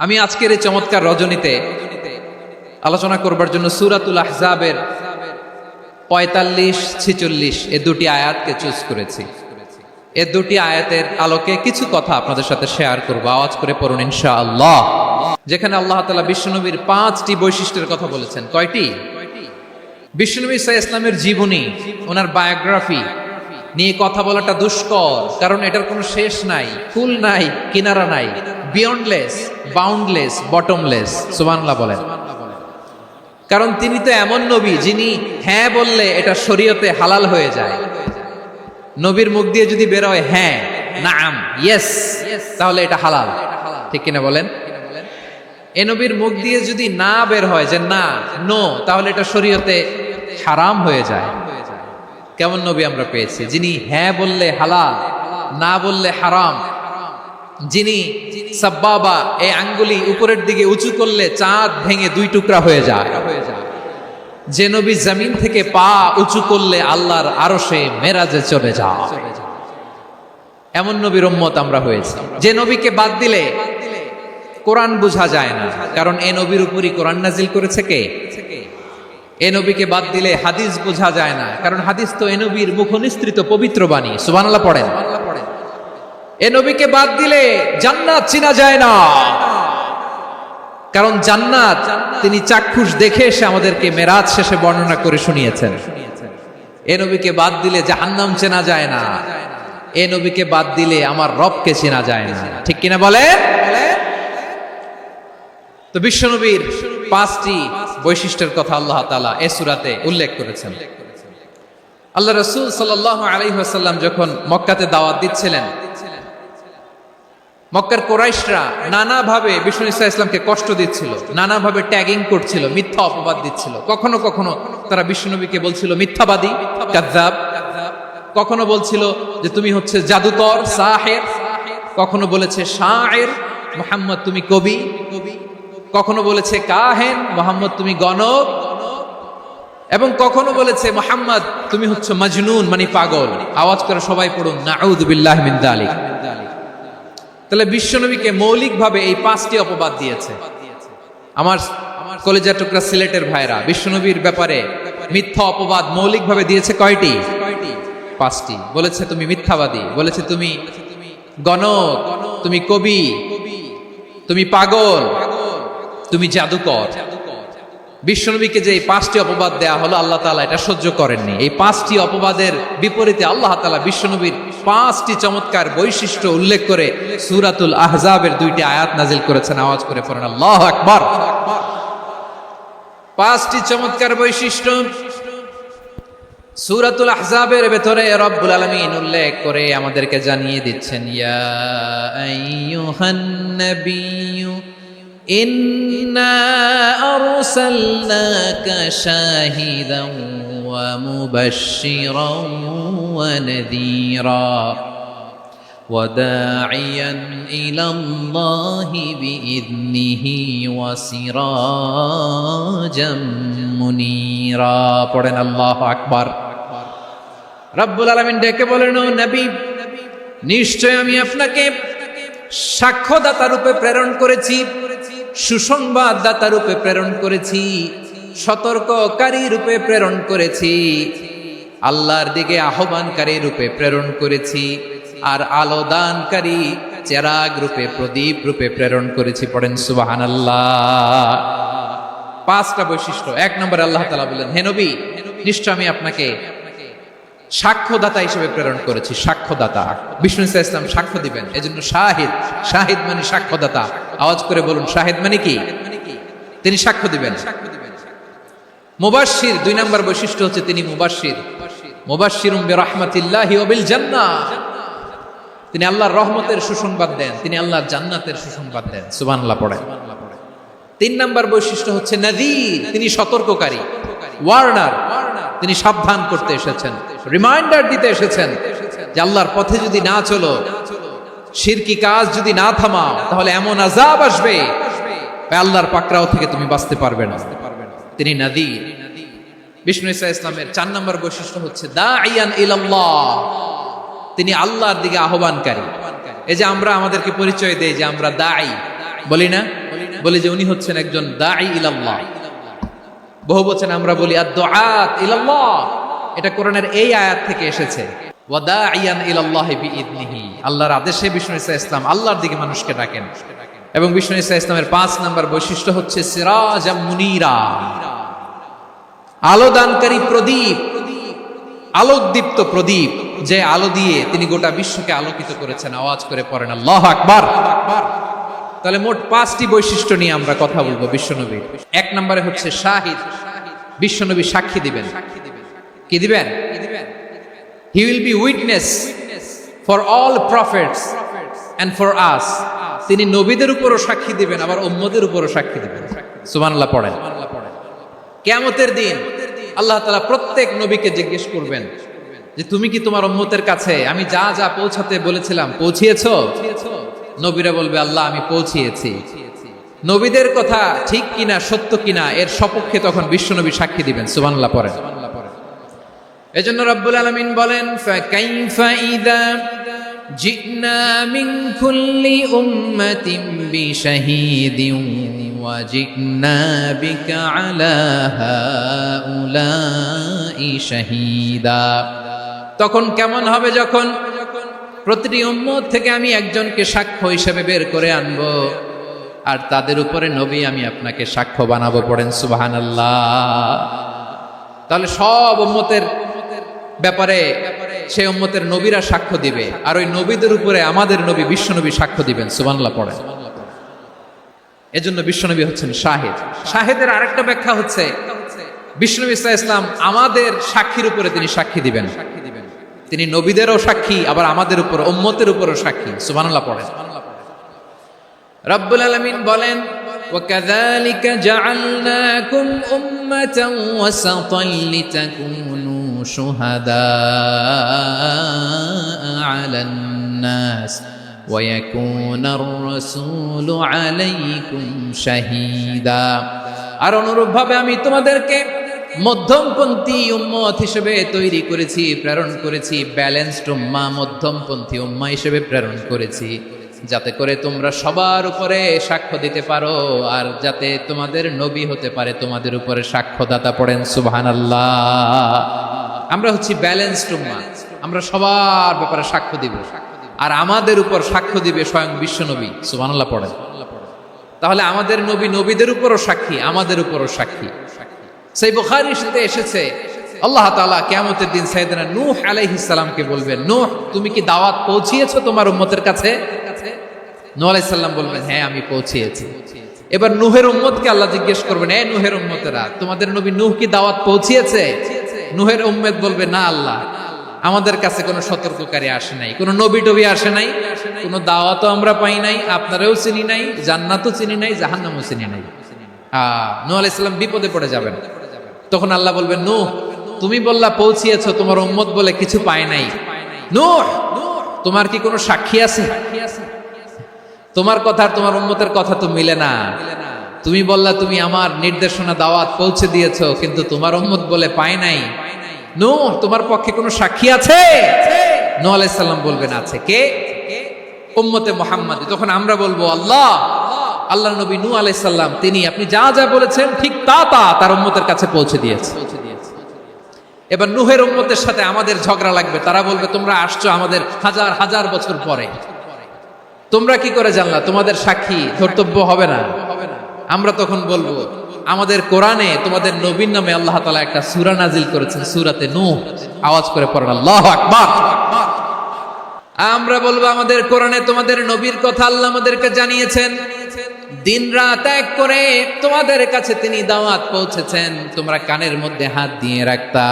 আমি আজকের এই চমৎকার রজনীতে আলোচনা করবার জন্য সূরাতুল আহজাবের ৪৫-৪৬ এই দুটি আয়াতকে চুজ করেছি। এই দুটি আয়াতের আলোকে কিছু কথা আপনাদের সাথে শেয়ার করব। আওয়াজ করে পড়ুন ইনশাআল্লাহ। যেখানে আল্লাহ তাআলা বিশ্বনবীর ৫টি বৈশিষ্ট্যের কথা বলেছেন। কয়টি? বিশ্বনবী সাল্লাল্লাহু আলাইহি ওয়াসাল্লামের জীবনী, ওনার বায়োগ্রাফি নিয়ে কথা বলাটা দুষ্কর, কারণ এটার কোনো শেষ নাই, কুল নাই, কিনারা নাই, বিয়ন্ডলেস, বাউন্ডলেস, বটমলেস। সুবহানাল্লাহ বলেন। কারণ তিনি তো এমন নবী যিনি হ্যাঁ বললে এটা শরীয়তে হালাল হয়ে যায়। নবীর মুখ দিয়ে যদি বের হয় হ্যাঁ, নাম, ইয়েস, তাহলে এটা হালাল। ঠিক কিনা বলেন? এ নবীর মুখ দিয়ে যদি না বের হয় যে না, নো, তাহলে এটা শরীয়তে হারাম হয়ে যায়। কেমন নবী আমরা পেয়েছি, যিনি হ্যাঁ বললে হালাল, না বললে হারাম, যিনি সাব্বাবা এই আঙ্গুলি উপরের দিকে উঁচু করলে চাঁদ ভেঙে 2 টুকরা হয়ে যায়, যে নবী জমিন থেকে পা উঁচু করলে আল্লাহর আরশে মেরাজে চলে যায়, এমন নবীর উম্মত আমরা হয়েছি। যে নবীকে বাদ দিলে কোরআন বোঝা যায় না, কারণ এই নবীর উপরই কোরআন নাজিল করেছে কে? এ নবীকে বাদ দিলে হাদিস বোঝা যায় না, কারণ হাদিস তো এ নবীর মুখনিসৃত পবিত্র বাণী। সুবহানাল্লাহ পড়েন। এ নবীকে বাদ দিলে জান্নাত চিনা যায় না, কারণ জান্নাত তিনি চাক্ষুষ দেখে এসে আমাদেরকে মেরাজ শেষে বর্ণনা করে শুনিয়েছেন। এ নবীকে বাদ দিলে জাহান্নাম চেনা যায় না, এ নবীকে বাদ দিলে আমার রবকে চেনা যায় না। ঠিক কিনা বলে? তো বিশ্বনবীর 5টি বৈশিষ্ট্যের কথা আল্লাহ তাআলা এই সূরাতে উল্লেখ করেছেন। আল্লাহ রাসূল সাল্লাল্লাহু আলাইহি ওয়াসাল্লাম যখন মক্কাতে দাওয়াত দিচ্ছিলেন, মক্কার কুরাইশরা নানাভাবে বিষ্ণু ইসা ইসলামকে কষ্ট দিচ্ছিল, নানাভাবে ট্যাগিং করছিল, মিথ্যা অপবাদ দিচ্ছিল। কখনো কখনো তারা বিশ্বনবীকে বলছিল মিথ্যাবাদী, কাযযাব। কখনো বলছিল যে তুমি হচ্ছে জাদুকর, সাহের। কখনো বলেছে শায়ের, মুহাম্মদ তুমি কবি। কখনো বলেছে কাহেন, মুহাম্মদ তুমি গণক। এবং কখনো বলেছে মুহাম্মদ তুমি হচ্ছে মাজনুন, মানে পাগল। আওয়াজ করে সবাই পড়ুন নাউযু বিল্লাহি মিন যালিক। তাহলে বিশ্বনবীকে মৌলিকভাবে এই 5টি অপবাদ দিয়েছে। আমার কলেজার টুকরা সিলেটের ভাইরা, বিশ্বনবীর ব্যাপারে মিথ্যা অপবাদ মৌলিকভাবে দিয়েছে কয়টি? 5টি। বলেছে তুমি মিথ্যাবাদী, বলেছে তুমি গণক, তুমি কবি, তুমি পাগল, তুমি জাদুকর। বিশ্বনবীকে যে এই 5টি অপবাদ দেয়া হলো, আল্লাহ তাআলা এটা সহ্য করেননি। এই 5টি অপবাদের বিপরীতে আল্লাহ তাআলা বিশ্বনবীর 5টি চমৎকার বৈশিষ্ট্য উল্লেখ করে সূরাতুল আহজাবের 2টি আয়াত নাজিল করেছেন। আওয়াজ করে পড়েন আল্লাহু আকবার। 5টি চমৎকার বৈশিষ্ট্য সূরাতুল আহজাবের ভেতরে রব্বুল আলামিন উল্লেখ করে আমাদেরকে জানিয়ে দিচ্ছেন, ইয়া আইয়ুহান নাবিয়্যু ইন্না আরসালনাকা শাহিদান ওয়া মুবাশশিরান ওয়া নাযীরা ওয়া দাঈয়ান ইলাল্লাহি বিইذনিহি ওয়া সিরাজাম মুনীরা। পড়েন আল্লাহু আকবার। রব্বুল আলামিন ডেকে বলেন, ও নবী, নিশ্চয় আমি আপনাকে সাক্ষ্যদাতা রূপে প্রেরণ করেছি, সুসংবাদদাতা রূপে প্রেরণ করেছি, সতর্ককারী রূপে প্রেরণ করেছি, আল্লাহর দিকে আহ্বানকারী রূপে প্রেরণ করেছি, আর আলো দানকারী চেরাগ রূপে, প্রদীপ রূপে প্রেরণ করেছি। পড়েন সুবহানাল্লাহ। 5টা বৈশিষ্ট্য। 1 নম্বরে আল্লাহ তাআলা বলেন, হে নবী, নিশ্চয় আমি আপনাকে সাক্ষ্যদাতা হিসেবে প্রেরণ করেছি। সাক্ষ্যদাতা, বিষ্ণু ইসা ইসলাম সাক্ষ্য দিবেন, এজন্য শাহিদ। শাহিদ মানে সাক্ষ্যদাতা। আওয়াজ করে বলুন শাহিদ মানে কি? তিনি সাক্ষ্য দিবেন। মুবাশশির, 2 নম্বর বৈশিষ্ট্য হচ্ছে তিনি মুবাশশির। মুবাশশিরুম বিরাহমাতিল্লাহি ওয়া বিল জান্নাহ। তিনি আল্লাহর রহমতের সুসংবাদ দেন, তিনি আল্লাহর জান্নাতের সুসংবাদ দেন। সুবহানাল্লাহ পড়েন। 3 নম্বর বৈশিষ্ট্য হচ্ছে নাযীর, তিনি সতর্ককারী, ওয়ার্নার। তিনি সাবধান করতে এসেছেন, রিমাইন্ডার দিতে এসেছেন যে আল্লাহর পথে যদি না চলো, শিরকি কাজ যদি না থামাও, তাহলে এমন আযাব আসবে আল্লাহর পাকড়াও থেকে তুমি বাঁচতে পারবে না। তিনি নাযীর। বিষ্ণু ইসা ইসলামের 4 নম্বর বৈশিষ্ট্য হচ্ছে দাঈয়ান ইলাল্লাহ, তিনি আল্লাহর দিকে আহ্বানকারী। এই যে আমরা আমাদেরকে পরিচয় দেই যে আমরা দাঈ, বলি না? বলি যে উনি হচ্ছেন একজন দাঈ ইলাল্লাহ। বহু বচন আমরা বলি আদ-দুআত ইলাল্লাহ। এটা কোরআনের এই আয়াত থেকে এসেছে, ওয়া দাঈয়ান ইলাল্লাহি বিইذনিহি। আল্লাহর আদেশে বিষ্ণু ঈসা ইসলাম আল্লাহর দিকে মানুষকে ডাকেন। এবং বিষ্ণু ঈসা ইসলামের 5 নাম্বার বৈশিষ্ট্য হচ্ছে সিরাজাম মুনীরা, আলোদানকারী প্রদীপ, আলোকদীপ্ত প্রদীপ, যে আলো দিয়ে তিনি গোটা বিশ্বকে আলোকিত করেছেন। আওয়াজ করে পড়েন আল্লাহু আকবার। তাহলে মোট 5টি বৈশিষ্ট্য নিয়ে আমরা কথা বলবো বিশ্বনবীর। 1 নম্বরে হচ্ছে শাহিদ, বিশ্বনবী সাক্ষী দিবেন। কি দিবেন? He will be witness for all prophets and for us. তিনি নবীদের উপরও সাক্ষী দিবেন, আবার উম্মতের উপরও সাক্ষী দিবেন। সুবহানাল্লাহ পড়েন। কিয়ামতের দিন আল্লাহ তাআলা প্রত্যেক নবীকে জিজ্ঞেস করবেন যে তুমি কি তোমার উম্মতের কাছে আমি যা যা পৌঁছাতে বলেছিলাম পৌঁছিয়েছো? নবীরা বলবে আল্লাহ আমি পৌঁছিয়েছি। নবীদের কথা ঠিক কিনা, সত্য কিনা, এর সপক্ষে তখন বিশ্বনবী সাক্ষী দিবেন। সুবহানাল্লাহ পড়েন। এজন্য রব্বুল আলামিন বলেন ফাকাইফা ইযা জিনা মিন কুল্লি উম্মাতিন বিশাহীদিন ওয়া জিনা বিকা আলা হাউলাই শাহীদা। তখন কেমন হবে যখন প্রতিটি উম্মত থেকে আমি একজনকে সাক্ষ্য হিসেবে বের করে আনবো, আর তাদের উপরে নবী আমি আপনাকে সাক্ষ্য বানাবো। পড়েন সুবহানাল্লাহ। তাহলে সব উম্মতের ব্যাপারে সেই উম্মতের নবীরা সাক্ষ্য দিবে, আর ওই নবীদের উপরে আমাদের নবী বিশ্বনবী সাক্ষ্য দিবেন। সুবহানাল্লাহ পড়েন। এজন্য বিশ্বনবী হচ্ছেন শাহিদ। শাহিদের আরেকটা ব্যাখ্যা হচ্ছে বিশ্বনবী সাল্লাল্লাহু আলাইহি ওয়াসাল্লাম আমাদের সাক্ষীর উপরে তিনি সাক্ষী দিবেন। তিনি নবীদেরও সাক্ষী, আবার আমাদের উপর উম্মতের উপরও সাক্ষী। সুবহানাল্লাহ পড়েন। রব্বুল আলামিন বলেন ওয়াকাযালিকা জাআলনাকুম উম্মাতান ওয়াসাতান লিতাকুনু শুহাদা আলান নাস ওয়া ইয়াকুনার রাসূলু আলাইকুম শাহীদা। আর অনুরূপভাবে আমি তোমাদেরকে মধ্যমপন্থী উম্মত হিসেবে তৈরি করেছি, প্রেরণ করেছি। ব্যালেন্সড উম্মাহ, মধ্যমপন্থী উম্মাহ হিসেবে প্রেরণ করেছি, যাতে করে তোমরা সবার উপরে সাক্ষ্য দিতে পারো, আর যাতে তোমাদের নবী হতে পারে তোমাদের উপরে সাক্ষ্যদাতা। পড়েন সুবহানাল্লাহ। আমরা হচ্ছি ব্যালেন্সড উম্মাহ, আমরা সবার ব্যাপারে সাক্ষ্য দিব, আর আমাদের উপর সাক্ষ্য দিবে স্বয়ং বিশ্বনবী। সুবহানাল্লাহ পড়েন। তাহলে আমাদের নবী নবীদের উপরও সাক্ষী, আমাদের উপরও সাক্ষী। সেই বুখারীর সাথে এসেছে আল্লাহ তাআলা কিয়ামতের দিন সাইয়েদনা নূহ আলাইহিস সালামকে বলবেন, নূহ তুমি কি দাওয়াত পৌঁছিয়েছো তোমার উম্মতের কাছে? নূহ আলাইহিস সালাম বলবেন হ্যাঁ আমি পৌঁছিয়েছি। এবার নূহের উম্মতকে আল্লাহ জিজ্ঞেস করবেন, এ নূহের উম্মতেরা তোমাদের নবী নূহ কি দাওয়াত পৌঁছিয়েছে? নূহের উম্মত বলবে না আল্লাহ, আমাদের কাছে কোনো সতর্ককারী আসে নাই, কোনো নবী টবি আসে নাই, কোনো দাওয়াতও আমরা পাই নাই, আপনারাও চিনি নাই, জান্নাতও চিনি নাই, জাহান্নামও চিনি নাই। নূহ আলাইহিস সালাম বিপদে পড়ে যাবেন। তখন আল্লাহ বলবেন নূহ তুমি বললা পৌঁছিয়েছো, তোমার উম্মত বলে কিছু পায় নাই। নূহ তোমার কি কোনো সাক্ষী আছে? তোমার কথা আর তোমার উম্মতের কথা তো মিলে না। তুমি বললা তুমি আমার নির্দেশনা দাওয়াত পৌঁছে দিয়েছো, কিন্তু তোমার উম্মত বলে পায় নাই। নূহ তোমার পক্ষে কোনো সাক্ষী আছে? নূহ আলাইহিস সালাম বলবেন আছে। কে? উম্মতে মুহাম্মাদ। তখন আমরা বলবো আল্লাহ, আল্লাহর নবী নূহ আলাইহিস সালাম তিনি আপনি যা যা বলেছেন ঠিক তা তা তার উম্মতের কাছে পৌঁছে দিয়েছে। এবার নূহের উম্মতের সাথে আমাদের ঝগড়া লাগবে। তারা বলবে তোমরা আসছো আমাদের হাজার হাজার বছর পরে, তোমরা কি করে জানলা? তোমাদের সাক্ষী ধর্তব্য হবে না। আমরা তখন বলবো আমাদের কোরআনে তোমাদের নবীর নামে আল্লাহ তাআলা একটা সূরা নাজিল করেছেন, সূরাতে নূহ। আওয়াজ করে পড়েন আল্লাহু আকবার। আমরা বলবো আমাদের কোরআনে তোমাদের নবীর কথা আল্লাহ আমাদেরকে জানিয়েছেন, দিন রাত এক করে তোমাদের কাছে তিনি দাওয়াত পৌঁছেছেন। তোমরা কানের মধ্যে হাত দিয়ে রাখতা,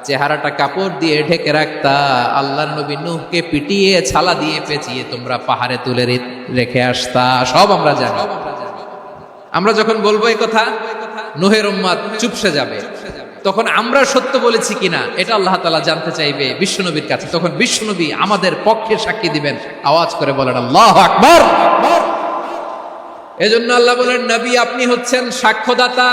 চেহারাটা কাপড় দিয়ে ঢেকে রাখতা, আল্লাহর নবী নূহকে পিটিয়ে ছালা দিয়ে পেঁচিয়ে তোমরা পাহাড়ে তুলে রেখে আসতা। সব আমরা জানি। আমরা যখন বলবো এই কথা, নূহের উম্মত চুপসে যাবে। তখন আমরা সত্য বলেছি কিনা এটা আল্লাহ তাআলা জানতে চাইবে বিশ্বনবীর কাছে। তখন বিশ্বনবী আমাদের পক্ষে সাক্ষী দিবেন। আওয়াজ করে বলেন আল্লাহু আকবার। এজন্য আল্লাহ বলেন নবী আপনি হচ্ছেন সাক্ষ্যদাতা,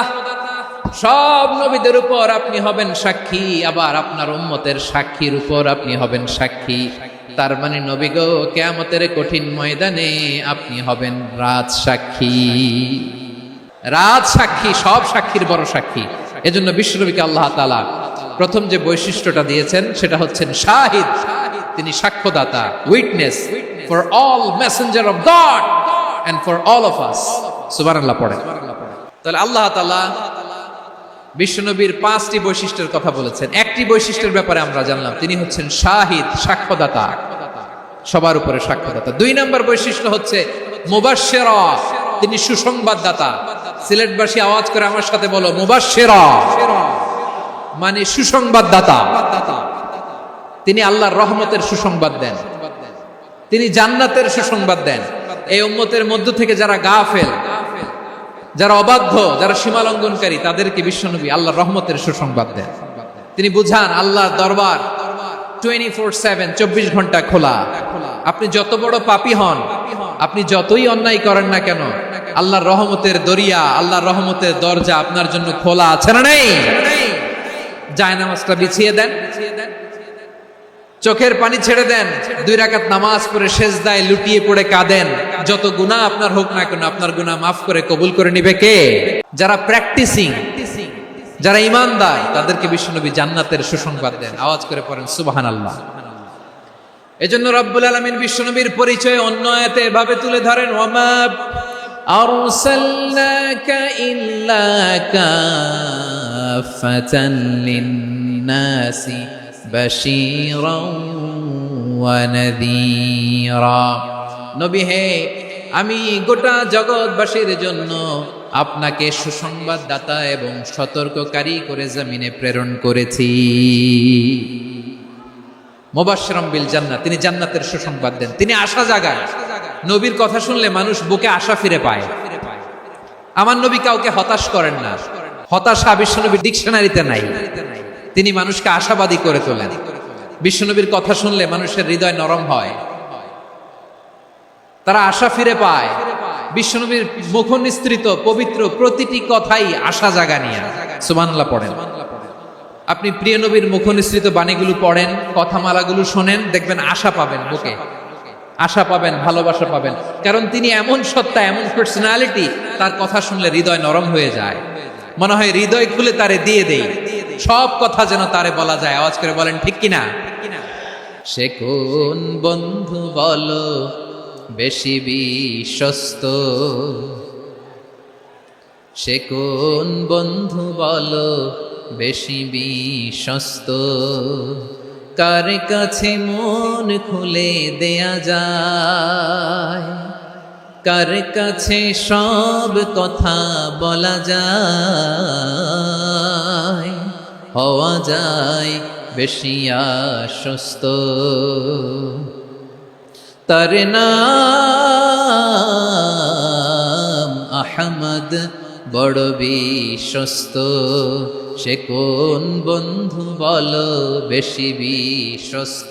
সব নবীদের উপর আপনি হবেন সাক্ষী, আবার আপনার উম্মতের সাক্ষীর উপর আপনি হবেন সাক্ষী। তার মানে নবী গো, কিয়ামতের কঠিন ময়দানে আপনি হবেন রাজ সাক্ষী। রাজ সাক্ষী, সব সাক্ষীর বড় সাক্ষী। এজন্য বিশ্বনবীকে আল্লাহ তাআলা প্রথম যে বৈশিষ্ট্যটা দিয়েছেন সেটা হচ্ছেন শাহিদ। তিনি সাক্ষ্যদাতা, witness for all messenger of God and for all of us. সুবহানাল্লাহ পড়ে। তাহলে আল্লাহ তাআলা বিশ্বনবীর 5টি বৈশিষ্ট্যের কথা বলেছেন। একটি বৈশিষ্ট্যের ব্যাপারে আমরা জানলাম, তিনি হচ্ছেন শাহিদ, সাক্ষ্যদাতা, সবার উপরে সাক্ষ্যদাতা। 2 নম্বর বৈশিষ্ট্য হচ্ছে মুবাশশিরা, তিনি সুসংবাদদাতা। সিলেটবাসী আওয়াজ করে আমার সাথে বলো, মুবাশশিরা মানে সুসংবাদদাতা। তিনি আল্লাহর রহমতের সুসংবাদ দেন, তিনি জান্নাতের সুসংবাদ দেন। এই উম্মতের মধ্য থেকে যারা গাফেল, যারা অবাধ্য, যারা সীমালঙ্ঘনকারী, তাদেরকে বিশ্বনবী আল্লাহর রহমতের সুসংবাদ দেন। তিনি বুঝান আল্লাহর দরবার 24/7, 24 ঘন্টা খোলা। আপনি যত বড় পাপী হন, আপনি যতই অন্যায় করেন না কেন, আল্লাহর রহমতের দরিয়া, আল্লাহর রহমতের দরজা আপনার জন্য খোলা আছে না নেই? জায়নামাজটা বিছিয়ে দেন, চোখের পানি ছেড়ে দেন, 2 রাকাত নামাজ পড়ে সেজদায় লুটিয়ে পড়ে কাঁদেন। যত গুনাহ আপনার হোক না কেন, আপনার গুনাহ মাফ করে কবুল করে নিবে কে? যারা প্র্যাকটিসিং, যারা ঈমানদার, তাদেরকে বিশ্বনবী জান্নাতের সুসংবাদ দেন। আওয়াজ করে পড়েন সুবহানাল্লাহ। এজন্য রব্বুল আলামিন বিশ্বনবীর পরিচয় অন্য আয়াতে এভাবে তুলে ধরেন, ওয়ামা আরসালনাকা ইল্লা কাফাতান লিন-নাসি বাশীরাও ওয়া নাযীরা। নবী হে, আমি গোটা জগৎবাসীর জন্য আপনাকে সুসংবাদদাতা এবং সতর্ককারী করে জমিনে প্রেরণ করেছি। মুবাশশিরাম বিল জান্নাত, তিনি জান্নাতের সুসংবাদ দেন, তিনি আশা জাগান। নবীর কথা শুনলে মানুষ বুকে আশা ফিরে পায়। আমার নবী কাউকে হতাশ করেন না, হতাশা বিশ্বনবীর ডিকশনারিতে নাই। তিনি মানুষকে আশাবাদী করে তোলেন। বিশ্বনবীর কথা শুনলে মানুষের হৃদয় নরম হয়, তারা আশা ফিরে পায়। বিশ্বনবীর মুখ নিঃসৃত পবিত্র প্রতিটি কথাই আশা জাগানিয়া। সুবহানাল্লাহ পড়েন। আপনি প্রিয় নবীর মুখ নিঃসৃত বাণীগুলো পড়েন, কথামালাগুলো শোনেন, দেখবেন আশা পাবেন, বুকে আশা পাবেন, ভালোবাসা পাবেন। কারণ তিনি এমন সত্তা, এমন পার্সোনালিটি, তার কথা শুনলে হৃদয় নরম হয়ে যায়। মনে হয় হৃদয় খুলে তারে দিয়ে দেই, সব কথা যেন তারে বলা যায়। আওয়াজ করে বলেন ঠিক কিনা? সে কোন বন্ধু বলো বেশি বিশ্বস্ত, সে কোন বন্ধু বলো বেশি বিশ্বস্ত, কার কাছে মন খুলে দেয়া যায়, কার কাছে সব কথা বলা যায়, হওয়া যায় বেশি আশ্বস্ত। তার নাম আহমদ, বড় বিশ্বস্ত। সে কোন বন্ধু বলো বেশি বিশ্বস্ত,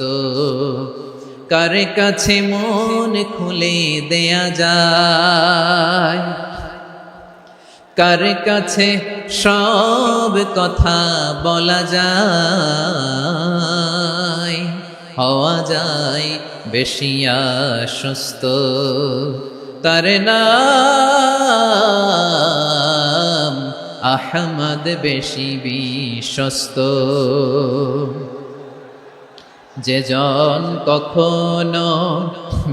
কার কাছে মন খুলে দেয়া যায়, কার কাছে সব কথা বলা যায়, হওয়া যায় বেশি আশ্বস্ত। তার নাম আহমদ, বেশি বিশ্বস্ত। যে জন কখনো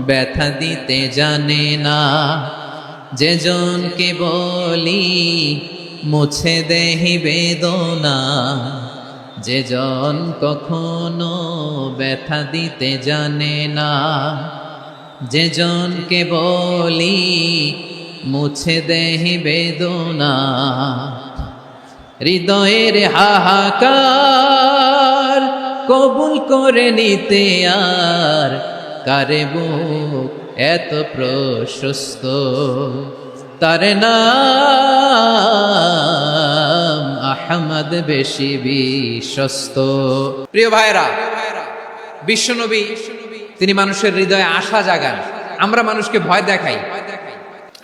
ব্যথা দিতে জানে না, যে জনকে বলি মুছে দেহি বেদনা, যে জন কখনো ব্যথা দিতে জানে না, যে জনকে বলি মুছে দেহি বেদনা, হৃদয়ের হাহাকার কবুল করে নিতে আর কারে বুক এত প্রশস্ত। তার নাম আহমদ, বেশি বিশ্বস্ত। প্রিয় ভাইরা, বিশ্বনবী তিনি মানুষের হৃদয়ে আশা জাগান। আমরা মানুষকে ভয় দেখাই,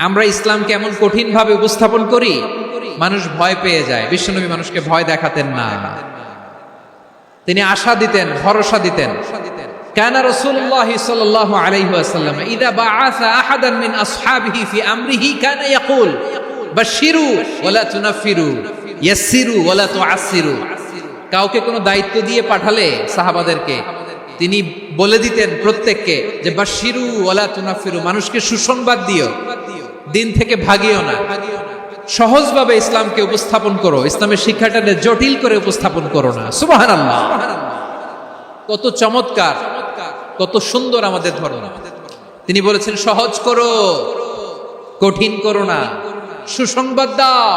আমরা ইসলামকে এমন কঠিন ভাবে উপস্থাপন করি, মানুষ ভয় পেয়ে যায়। বিশ্বনবী মানুষকে ভয় দেখাতেন না, তিনি আশা দিতেন, ভরসা দিতেন। কানা রাসূলুল্লাহ সাল্লাল্লাহু আলাইহি ওয়াসাল্লাম ইযা বাআসা আহাদান মিন আসহাবিহি ফি আমরিহি কানা ইয়াকুল বাশশিরু ওয়া লা তুনাফিরু ইয়াসসিরু ওয়া লা তুআসসিরু। কাউকে কোনো দায়িত্ব দিয়ে পাঠালে সাহাবাদেরকে তিনি বলে দিতেন প্রত্যেককে যে বাশশিরু ওয়া লা তুনাফিরু, মানুষকে সুসংবাদ দিও, দিন থেকে ভাগিও না, সহজভাবে ইসলামকে উপস্থাপন করো, ইসলামের শিক্ষাটাকে জটিল করে উপস্থাপন করো না। সুবহানাল্লাহ, কত চমৎকার, কত সুন্দর আমাদের ধর্ম। তিনি বলেছেন সহজ করো, কঠিন করো না, সুসংবাদ দাও,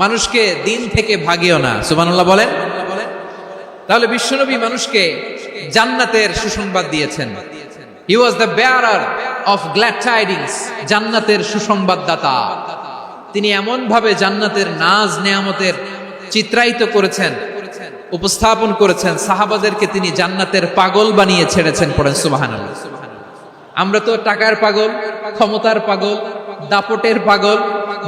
মানুষকে দিন থেকে ভাগিও না। সুবহানাল্লাহ বলেন। তাহলে বিশ্বনবী মানুষকে জান্নাতের সুসংবাদ দিয়েছেন। He was the bearer of glad tidings, জান্নাতের সুসংবাদদাতা। তিনি এমন ভাবে জান্নাতের নাজ নেয়ামতের চিত্রায়িত করেছেন, উপস্থাপন করেছেন, সাহাবাদেরকে তিনি জান্নাতের পাগল বানিয়ে ছেড়েছেন। পড়েন সুবহানাল্লাহ। আমরা তো টাকার পাগল, ক্ষমতার পাগল, দাপটের পাগল।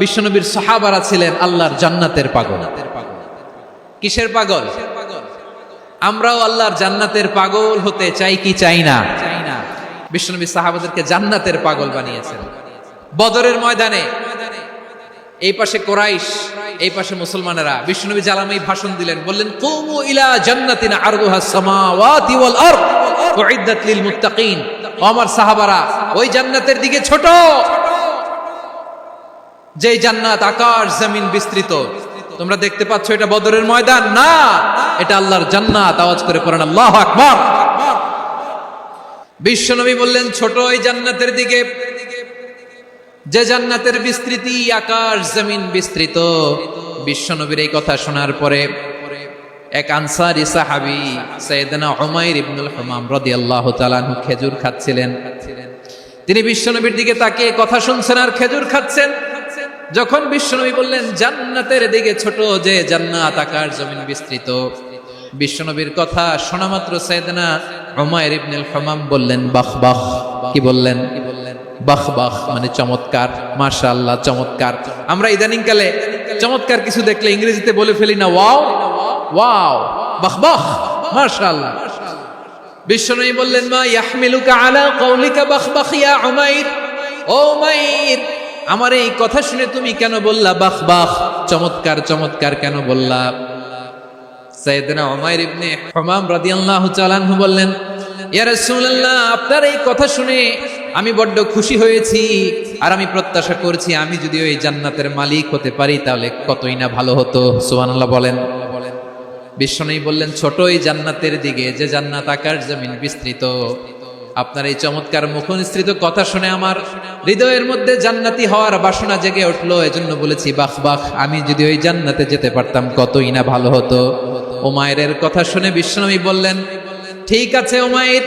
বিশ্বনবীর সাহাবারা ছিলেন আল্লাহর জান্নাতের পাগল। কিসের পাগল? আমরাও আল্লাহর জান্নাতের পাগল হতে চাই কি চাই না? বিশ্বনবী সাহাবাদেরকে জান্নাতের পাগল বানিয়েছেন। বদরের ময়দানে এই পাশে কোরাইশ, এই পাশে মুসলমানেরা। বিশ্বনবী জালামাই ভাষণ দিলেন, বললেন কুমু ইলা জান্নাতিন আরদুহাস সামাওয়াতি ওয়াল আরদ উইদ্দাত লিল মুত্তাকিন। ও আমার সাহাবারা, ওই জান্নাতের দিকে ছোট, যে জান্নাত আকাশ জমিন বিস্তৃত। তোমরা দেখতে পাচ্ছ এটা বদরের ময়দান না, এটা আল্লাহর জান্নাত। আওয়াজ করে পড়েন আল্লাহু আকবার। বিশ্বনবী বললেন ছোট ওই জান্নাতের দিকে, যে জান্নাতের বিস্তৃতি আকাশ জমিন বিস্তৃত। বিশ্বনবীর এই কথা শোনার পরে এক আনসারী সাহাবী সাইয়েদনা উমাইর ইবনুল হুমাম রাদিয়াল্লাহু তাআলা আনহু খেজুর খাচ্ছিলেন। তিনি বিশ্বনবীর দিকে তাকিয়ে কথা শুনছেন আর খেজুর খাচ্ছেন। যখন বিশ্বনবী বললেন জান্নাতের দিকে ছোট, যে জান্নাত আকাশ জমিন বিস্তৃত, বিশ্বনবীর কথা শোনা মাত্র সাইয়েদনা উমাইর ইবনুল হুমাম বললেন বাহ বাহ। কি বললেন? বাহ বাহ মানে চমৎকার, মাশাআল্লাহ চমৎকার। আমরা ইদানিং কালে চমৎকার কিছু দেখলে ইংরেজিতে বলে ফেলি না ওয়াও ওয়াও, বাহ বাহ, মাশাআল্লাহ। বিশ্বনবী বললেন মা ইয়াহমিলুকা আলা কওলিকা বাহ বাহ ইয়া উমাইর। ও উমাইর, আমার এই কথা শুনে তুমি কেন বললা বাহ বাহ, চমৎকার চমৎকার কেন বললা? সাইয়েদনা উমাইর ইবনে হুমাম রাদিয়াল্লাহু তাআলা আনহু বললেন ইয়া রাসূলুল্লাহ, আপনার এই কথা শুনে আমি বড্ড খুশি হয়েছি, আর আমি প্রত্যাশা করছি আমি যদি ওই জান্নাতের মালিক হতে পারি তাহলে কতই না ভালো হতো। সুবহানাল্লাহ বলেন। বিশ্বনবী বললেন ছোট এই জান্নাতের দিকে, যে জান্নাত আকাশ জমিন বিস্তৃত। আপনার এই চমৎকার মুখনিসৃত কথা শুনে আমার হৃদয়ের মধ্যে জান্নাতি হওয়ার বাসনা জেগে উঠলো, এজন্য বলেছি বাহ বাহ, আমি যদি ওই জান্নাতে যেতে পারতাম কতই না ভালো হতো। উমাইরের কথা শুনে বিশ্বনবী বললেন ঠিক আছে উমাইর,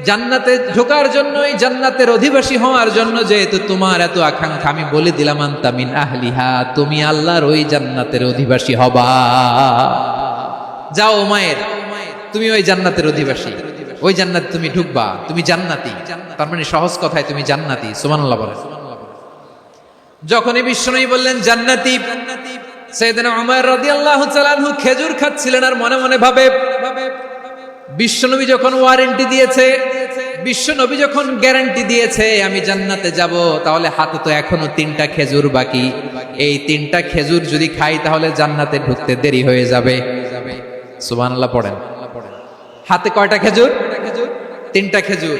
জান্নাতে ঢোকার জন্য, এই জান্নাতের অধিবাসী হওয়ার জন্য যেহেতু তোমার এত আকাঙ্ক্ষা, আমি বলে দিলাম আনতা মিন আহলিহা, তুমি আল্লাহর ওই জান্নাতের অধিবাসী হবা। যাও উমাইর, তুমি ওই জান্নাতের অধিবাসী, ওই জান্নাতে তুমি ঢুকবা, তুমি জান্নাতি। তার মানে সহজ কথায় তুমি জান্নাতি। সুবহানাল্লাহ বলেন। যখনই বিশ্বনবী বললেন জান্নাতি, সাইয়েদনা উমর রাদিয়াল্লাহু তাআলা আনহু খেজুর খাচ্ছিলেন আর মনে মনে ভাবে বিশ্বনবী যখন ওয়ারেন্টি দিয়েছে, বিশ্বনবী যখন গ্যারান্টি দিয়েছে আমি জান্নাতে যাব, তাহলে হাতে তো এখনো 3টা খেজুর বাকি। এই 3টা খেজুর যদি খাই তাহলে জান্নাতে ঢুকতে দেরি হয়ে যাবে। সুবহানাল্লাহ পড়েন। হাতে কয়টা খেজুর? 3টা খেজুর।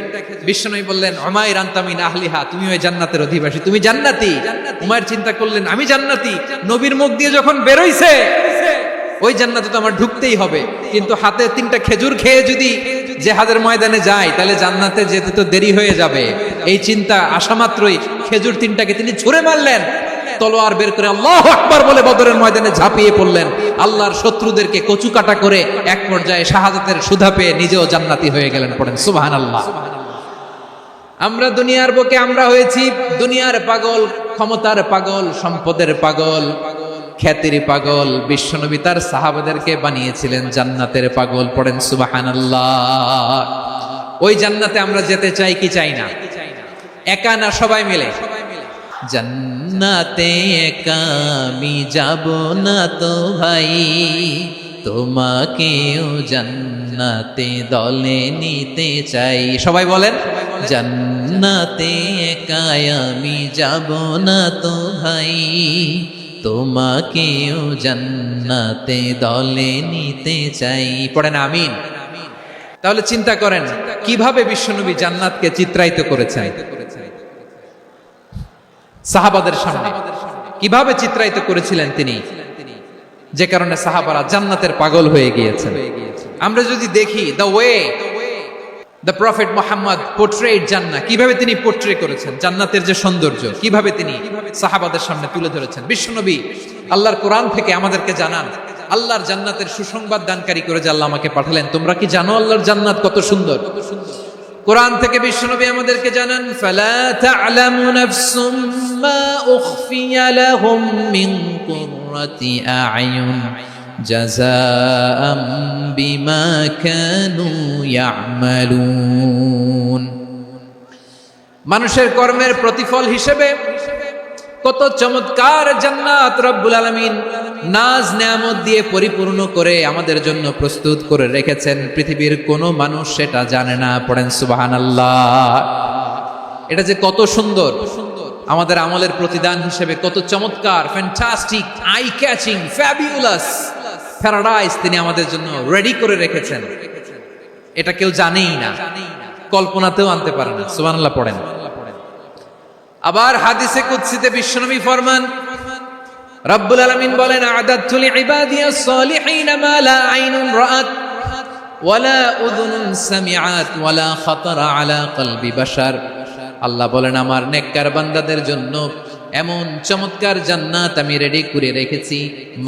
বিশ্বনবী বললেন উমাইর আনতা মিন আহলিহা, তুমি ওই জান্নাতের অধিবাসী, তুমি জান্নাতি। উমাইর চিন্তা করলেন আমি জান্নাতি, নবীর মুখ দিয়ে যখন বেরোইছে ওই জান্নাতে তো আমার ঢুকতেই হবে, কিন্তু হাতে 3টা খেজুর খেয়ে যদি জিহাদের ময়দানে যাই তাহলে জান্নাতে যেতে তো দেরি হয়ে যাবে। এই চিন্তা আসা মাত্রই খেজুর 3টাকে তিনি ছুঁড়ে মারলেন, তলোয়ার বের করে আল্লাহু আকবার বলে বদরের ময়দানে ঝাঁপিয়ে পড়লেন। আল্লাহর শত্রুদেরকে কচু কাটা করে এক পর্যায়ে শাহাদাতের সুধা পেয়ে নিজেও জান্নাতি হয়ে গেলেন। পড়েন সুবহানাল্লাহ। আমরা দুনিয়ার বুকে আমরা হয়েছি দুনিয়ার পাগল, ক্ষমতার পাগল, সম্পদের পাগল, খ্যাতির পাগল। বিশ্বনবী তার সাহাবাদেরকে বানিয়েছিলেন জান্নাতের পাগল। পড়েন সুবহানাল্লাহ। ওই জান্নাতে আমরা যেতে চাই কি চাই না? একা না সবাই মিলে? জান্নাতে একা আমি যাব না তো ভাই, তোমাকেও জান্নাত জান্নাতে দলে নিতে চাই। সবাই বলেন, জান্নাতে একাই আমি যাব না তো ভাই, তোমাকেও জান্নাতে দলে নিতে চাই। পড়েন আমিন। তাহলে চিন্তা করেন কিভাবে বিশ্বনবী জান্নাতকে চিত্রায়িত করেছেন সাহাবাদের সামনে, কিভাবে চিত্রায়িত করেছিলেন তিনি, যে কারণে সাহাবারা জান্নাতের পাগল হয়ে গিয়েছেন। আমরা যদি দেখি the way the prophet Muhammad portrait জান্নাত, কিভাবে তিনি পোর্ট্রে করেছেন জান্নাতের যে সৌন্দর্য, কিভাবে তিনি সাহাবাদের সামনে তুলে ধরেছেন। বিশ্বনবী আল্লাহর কোরআন থেকে আমাদেরকে জানান, আল্লাহর জান্নাতের সুসংবাদ দানকারী করে যে আল্লাহ আমাকে পাঠালেন, তোমরা কি জানো আল্লাহর জান্নাত কত সুন্দর? কোরআন থেকে বিশ্বনবী আমাদেরকে জানান, ফালা তা'লামু নাফসুম মা উখফিয়া লাহুম মিন কুররাতি আ'য়ুন জাযাআম বিমা কানু ইয়া'মালুন। মানুষের কর্মের প্রতিফল হিসেবে কত চমৎকার জান্নাত রব্বুল আলামিন নাজ নেয়ামত দিয়ে পরিপূর্ণ করে আমাদের জন্য প্রস্তুত করে রেখেছেন। পৃথিবীর কোনো মানুষ সেটা জানে না। পড়েন সুবহানাল্লাহ। এটা যে কত সুন্দর, আমাদের আমলের প্রতিদান হিসেবে কত চমৎকার, fantastic, eye catching, fabulous paradise তিনি আমাদের জন্য রেডি করে রেখেছেন। এটা কেউ জানেই না, কল্পনাতেও আনতে পারে না। সুবহানাল্লাহ পড়েন। আবার হাদিসে কুদসিতে বিশ্বনবী ফরমান, রব্বুল আলামিন বলেন, আ'দাদতু লিইবাদিয়াস সালিহিন মা লা আইনুন রাআত ওয়ালা উযুনুন সামিআত ওয়ালা খাতারা আলা কলবি বাশার। আল্লাহ বলেন, আমার নেককার বান্দাদের জন্য এমন চমৎকার জান্নাত আমি রেডি করে রেখেছি,